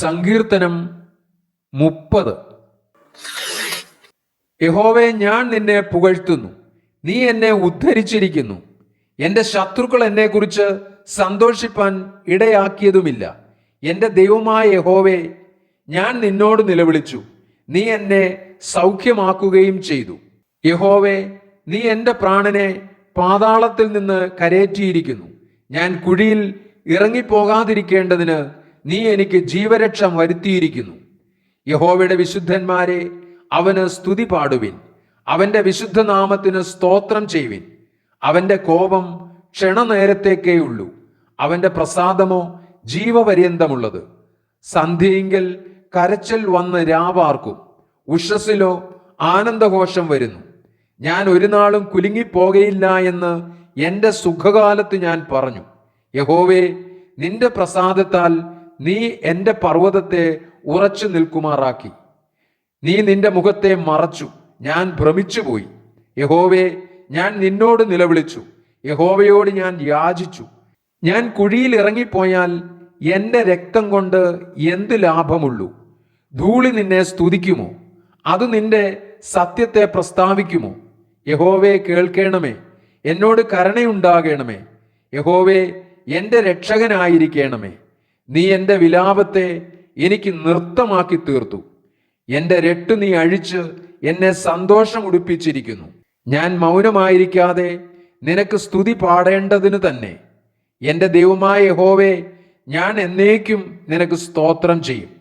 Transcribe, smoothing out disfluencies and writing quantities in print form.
സങ്കീർത്തനം 30. യഹോവേ, ഞാൻ നിന്നെ പുകഴ്ത്തുന്നു. നീ എന്നെ ഉദ്ധരിച്ചിരിക്കുന്നു. എൻ്റെ ശത്രുക്കൾ എന്നെക്കുറിച്ച് സന്തോഷിപ്പാൻ ഇടയാക്കിയതുമില്ല. എൻ്റെ ദൈവമായ യഹോവേ, ഞാൻ നിന്നോട് നിലവിളിച്ചു. നീ എന്നെ സൗഖ്യമാക്കുകയും ചെയ്തു. യഹോവേ, നീ എൻ്റെ പ്രാണനെ പാതാളത്തിൽ നിന്ന് കരേറ്റിയിരിക്കുന്നു. ഞാൻ കുഴിയിൽ ഇറങ്ങിപ്പോകാതിരിക്കേണ്ടതിന് നീ എനിക്ക് ജീവരക്ഷ വരുത്തിയിരിക്കുന്നു. യഹോവയുടെ വിശുദ്ധന്മാരെ, അവന് സ്തുതി പാടുവിൻ. അവന്റെ വിശുദ്ധ നാമത്തിന് സ്തോത്രം ചെയ്യുവിൻ. അവന്റെ കോപം ക്ഷണനേരത്തേക്കേയുള്ളൂ, അവന്റെ പ്രസാദമോ ജീവപര്യന്തമുള്ളത്. സന്ധ്യയിങ്കൽ കരച്ചൽ വന്ന് രാവാർക്കും, ഉഷസ്സിലോ ആനന്ദഘോഷം വരുന്നു. ഞാൻ ഒരു നാളും കുലുങ്ങിപ്പോകയില്ല എന്ന് എൻ്റെ സുഖകാലത്ത് ഞാൻ പറഞ്ഞു. യഹോവേ, നിന്റെ പ്രസാദത്താൽ നീ എൻ്റെ പർവ്വതത്തെ ഉറച്ചു നിൽക്കുമാറാക്കി. നീ നിന്റെ മുഖത്തെ മറച്ചു, ഞാൻ ഭ്രമിച്ചുപോയി. യഹോവേ, ഞാൻ നിന്നോട് നിലവിളിച്ചു. യഹോവയോട് ഞാൻ യാചിച്ചു. ഞാൻ കുഴിയിൽ ഇറങ്ങിപ്പോയാൽ എൻ്റെ രക്തം കൊണ്ട് എന്ത് ലാഭമുള്ളൂ? ധൂളി നിന്നെ സ്തുതിക്കുമോ? അത് നിന്റെ സത്യത്തെ പ്രസ്താവിക്കുമോ? യഹോവേ, കേൾക്കണമേ, എന്നോട് കരുണയുണ്ടാകണമേ. യഹോവേ, എൻ്റെ രക്ഷകനായിരിക്കണമേ. നീ എൻ്റെ വിലാപത്തെ എനിക്ക് നൃത്തമാക്കി തീർത്തു. എൻ്റെ രട്ട് നീ അഴിച്ച് എന്നെ സന്തോഷം ഉടുപ്പിച്ചിരിക്കുന്നു. ഞാൻ മൗനമായിരിക്കാതെ നിനക്ക് സ്തുതി പാടേണ്ടതിന് തന്നെ. എൻ്റെ ദൈവമായ യഹോവേ, ഞാൻ എന്നേക്കും നിനക്ക് സ്തോത്രം ചെയ്യും.